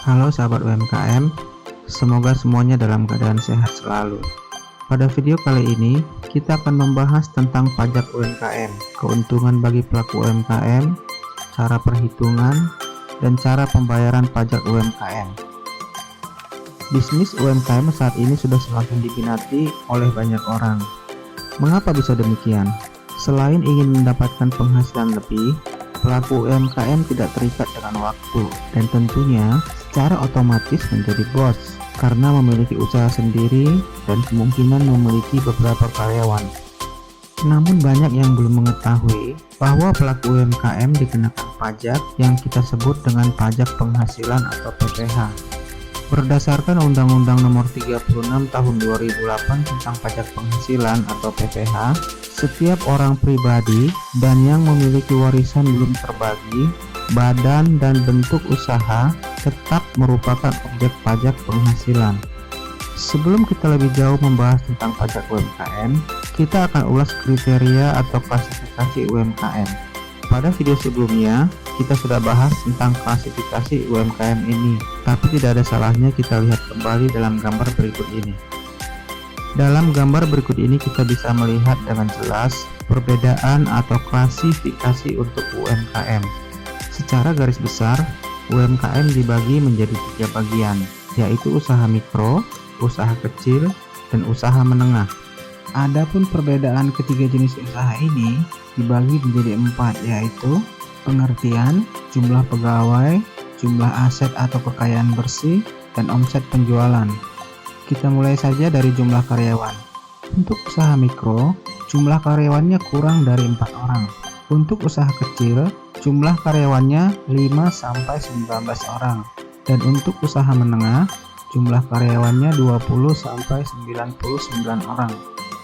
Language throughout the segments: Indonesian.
Halo sahabat UMKM, semoga semuanya dalam keadaan sehat selalu. Pada video kali ini, kita akan membahas tentang pajak UMKM, keuntungan bagi pelaku UMKM, cara perhitungan, dan cara pembayaran pajak UMKM. Bisnis UMKM saat ini sudah semakin diminati oleh banyak orang. Mengapa bisa demikian? Selain ingin mendapatkan penghasilan lebih, pelaku UMKM tidak terikat dengan waktu dan tentunya secara otomatis menjadi bos karena memiliki usaha sendiri dan kemungkinan memiliki beberapa karyawan. Namun banyak yang belum mengetahui bahwa pelaku UMKM dikenakan pajak yang kita sebut dengan pajak penghasilan atau PPh. Berdasarkan Undang-Undang Nomor 36 Tahun 2008 tentang pajak penghasilan atau PPh, setiap orang pribadi dan yang memiliki warisan belum terbagi, badan dan bentuk usaha tetap merupakan objek pajak penghasilan. Sebelum kita lebih jauh membahas tentang pajak UMKM, kita akan ulas kriteria atau klasifikasi UMKM. Pada video sebelumnya, kita sudah bahas tentang klasifikasi UMKM ini, tapi tidak ada salahnya kita lihat kembali dalam gambar berikut ini. Dalam gambar berikut ini kita bisa melihat dengan jelas perbedaan atau klasifikasi untuk UMKM. Secara garis besar, UMKM dibagi menjadi 3 bagian, yaitu usaha mikro, usaha kecil, dan usaha menengah. Adapun perbedaan ketiga jenis usaha ini dibagi menjadi 4, yaitu pengertian, jumlah pegawai, jumlah aset atau kekayaan bersih, dan omset penjualan. Kita mulai saja dari jumlah karyawan. Untuk usaha mikro, jumlah karyawannya kurang dari 4 orang. Untuk usaha kecil, jumlah karyawannya 5-19 orang. Dan untuk usaha menengah, jumlah karyawannya 20-99 orang.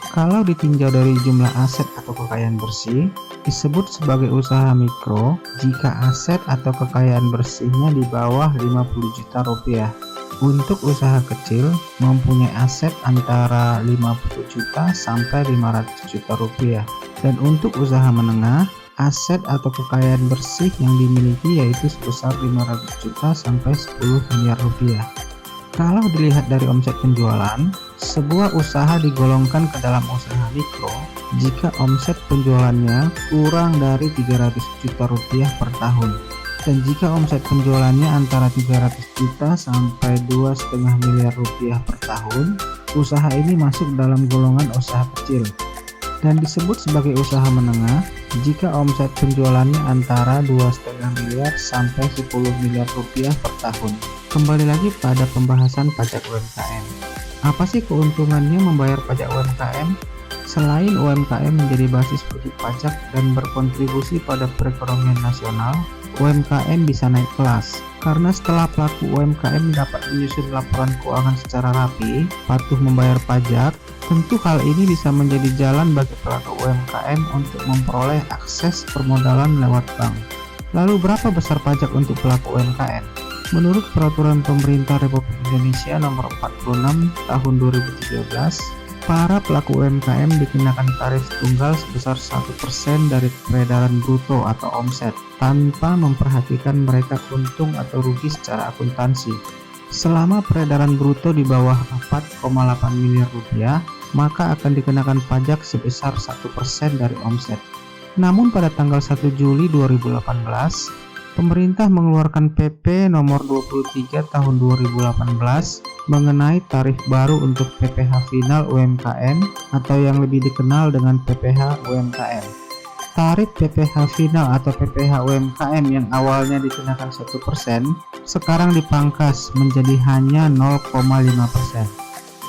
Kalau ditinjau dari jumlah aset atau kekayaan bersih, disebut sebagai usaha mikro jika aset atau kekayaan bersihnya di bawah 50 juta rupiah. Untuk usaha kecil mempunyai aset antara 50 juta sampai 500 juta rupiah. Dan untuk usaha menengah, aset atau kekayaan bersih yang dimiliki yaitu sebesar 500 juta sampai 10 miliar rupiah. Kalau dilihat dari omset penjualan, sebuah usaha digolongkan ke dalam usaha mikro jika omset penjualannya kurang dari 300 juta rupiah per tahun. Dan jika omset penjualannya antara 300 juta sampai 2,5 miliar rupiah per tahun, usaha ini masuk dalam golongan usaha kecil. Dan disebut sebagai usaha menengah jika omset penjualannya antara 2,5 miliar sampai 10 miliar rupiah per tahun. Kembali lagi pada pembahasan pajak UMKM. Apa sih keuntungannya membayar pajak UMKM? Selain UMKM menjadi basis wajib pajak dan berkontribusi pada perekonomian nasional, UMKM bisa naik kelas. Karena setelah pelaku UMKM dapat menyusun laporan keuangan secara rapi, patuh membayar pajak, tentu hal ini bisa menjadi jalan bagi pelaku UMKM untuk memperoleh akses permodalan lewat bank. Lalu berapa besar pajak untuk pelaku UMKM? Menurut Peraturan Pemerintah Republik Indonesia Nomor 46 Tahun 2013, para pelaku UMKM dikenakan tarif tunggal sebesar 1% dari peredaran bruto atau omset tanpa memperhatikan mereka untung atau rugi secara akuntansi. Selama peredaran bruto di bawah 4,8 miliar rupiah, maka akan dikenakan pajak sebesar 1% dari omset. Namun pada tanggal 1 Juli 2018, pemerintah mengeluarkan PP nomor 23 tahun 2018 mengenai tarif baru untuk PPh final UMKM atau yang lebih dikenal dengan PPh UMKM. Tarif PPh final atau PPh UMKM yang awalnya dikenakan 1%, sekarang dipangkas menjadi hanya 0,5%.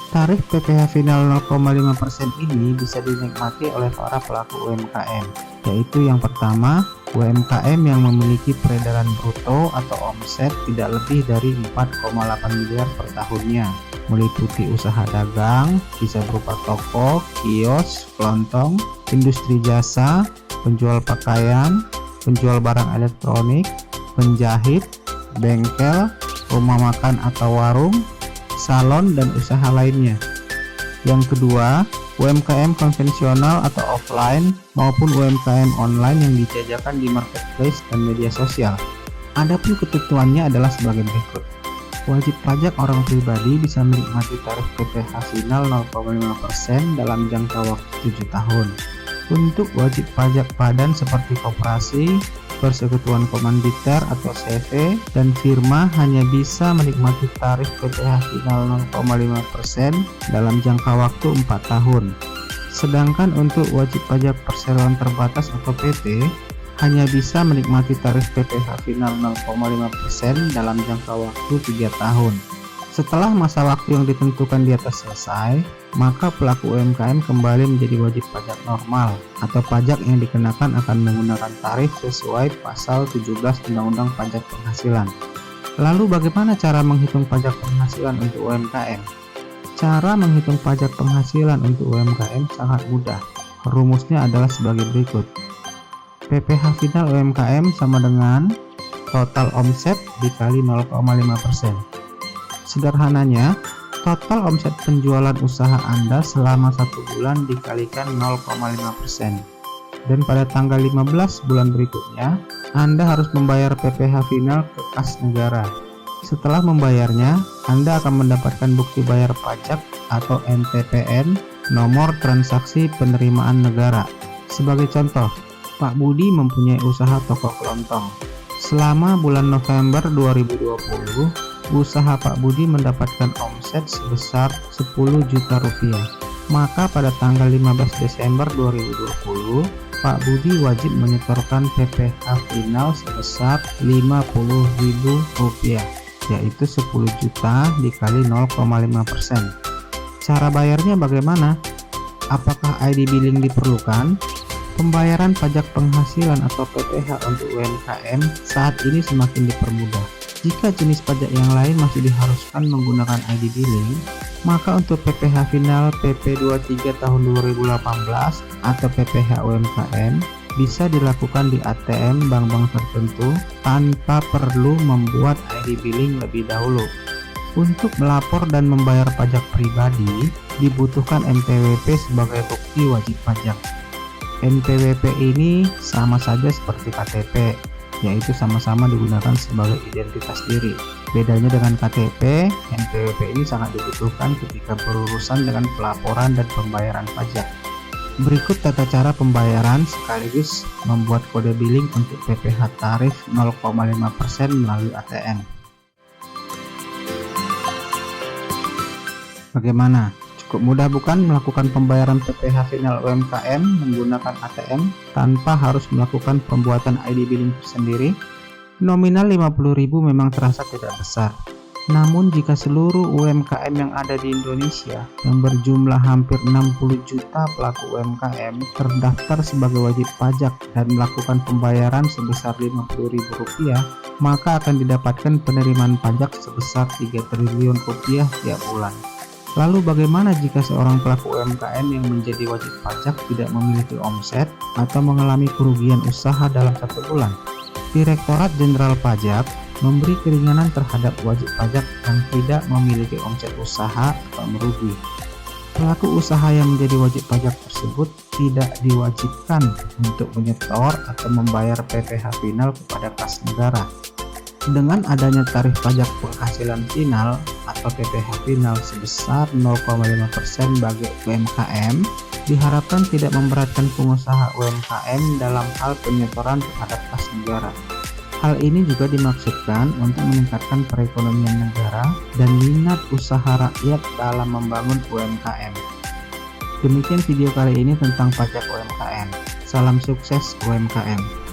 Tarif PPh final 0,5% ini bisa dinikmati oleh para pelaku UMKM, yaitu yang pertama, UMKM yang memiliki peredaran bruto atau omset tidak lebih dari 4,8 miliar per tahunnya, meliputi usaha dagang, bisa berupa toko, kios, kelontong, industri jasa, penjual pakaian, penjual barang elektronik, penjahit, bengkel, rumah makan atau warung, salon, dan usaha lainnya. Yang kedua, UMKM konvensional atau offline maupun UMKM online yang dijajakan di marketplace dan media sosial. Adapun ketentuannya adalah sebagai berikut. Wajib pajak orang pribadi bisa menikmati tarif PPh final 0,5% dalam jangka waktu 7 tahun. Untuk wajib pajak badan seperti koperasi, persekutuan komanditer atau CV, dan firma hanya bisa menikmati tarif PPh final 0,5% dalam jangka waktu 4 tahun. Sedangkan untuk wajib pajak perseroan terbatas atau PT hanya bisa menikmati tarif PPh final 0,5% dalam jangka waktu 3 tahun. Setelah masa waktu yang ditentukan di atas selesai, maka pelaku UMKM kembali menjadi wajib pajak normal atau pajak yang dikenakan akan menggunakan tarif sesuai pasal 17 Undang-Undang Pajak Penghasilan. Lalu bagaimana cara menghitung pajak penghasilan untuk UMKM? Cara menghitung pajak penghasilan untuk UMKM sangat mudah. Rumusnya adalah sebagai berikut. PPh final UMKM sama dengan total omset dikali 0,5%. Sederhananya, total omset penjualan usaha Anda selama 1 bulan dikalikan 0,5%. Dan pada tanggal 15 bulan berikutnya, Anda harus membayar PPh final ke kas negara. Setelah membayarnya, Anda akan mendapatkan bukti bayar pajak atau NTPN, nomor transaksi penerimaan negara. Sebagai contoh, Pak Budi mempunyai usaha toko kelontong. Selama bulan November 2020, usaha Pak Budi mendapatkan omset sebesar 10 juta rupiah. Maka pada tanggal 15 Desember 2020, Pak Budi wajib menyetorkan PPh final sebesar Rp50.000, yaitu 10 juta dikali 0,5%. Cara bayarnya bagaimana? Apakah ID billing diperlukan? Pembayaran pajak penghasilan atau PPh untuk UMKM saat ini semakin dipermudah. Jika jenis pajak yang lain masih diharuskan menggunakan ID billing, maka untuk PPh final PP 23 tahun 2018 atau PPh UMKM bisa dilakukan di ATM bank-bank tertentu tanpa perlu membuat ID billing lebih dahulu. Untuk melapor dan membayar pajak pribadi, dibutuhkan NPWP sebagai bukti wajib pajak. NPWP ini sama saja seperti KTP, yaitu sama-sama digunakan sebagai identitas diri. Bedanya dengan KTP, NPWP ini sangat dibutuhkan ketika berurusan dengan pelaporan dan pembayaran pajak. Berikut tata cara pembayaran sekaligus membuat kode billing untuk PPh tarif 0,5% melalui ATM. Bagaimana? Cukup mudah bukan melakukan pembayaran PPh final UMKM menggunakan ATM tanpa harus melakukan pembuatan ID billing sendiri? Nominal 50.000 memang terasa tidak besar. Namun jika seluruh UMKM yang ada di Indonesia yang berjumlah hampir 60 juta pelaku UMKM terdaftar sebagai wajib pajak dan melakukan pembayaran sebesar Rp50.000, maka akan didapatkan penerimaan pajak sebesar 3 triliun rupiah tiap bulan. Lalu bagaimana jika seorang pelaku UMKM yang menjadi wajib pajak tidak memiliki omset atau mengalami kerugian usaha dalam 1 bulan? Direktorat Jenderal Pajak memberi keringanan terhadap wajib pajak yang tidak memiliki omset usaha atau merugi. Pelaku usaha yang menjadi wajib pajak tersebut tidak diwajibkan untuk menyetor atau membayar PPh final kepada kas negara. Dengan adanya tarif pajak penghasilan final atau PPh final sebesar 0,5% bagi UMKM, diharapkan tidak memberatkan pengusaha UMKM dalam hal penyetoran terhadap kas negara. Hal ini juga dimaksudkan untuk meningkatkan perekonomian negara dan minat usaha rakyat dalam membangun UMKM. Demikian video kali ini tentang pajak UMKM. Salam sukses UMKM.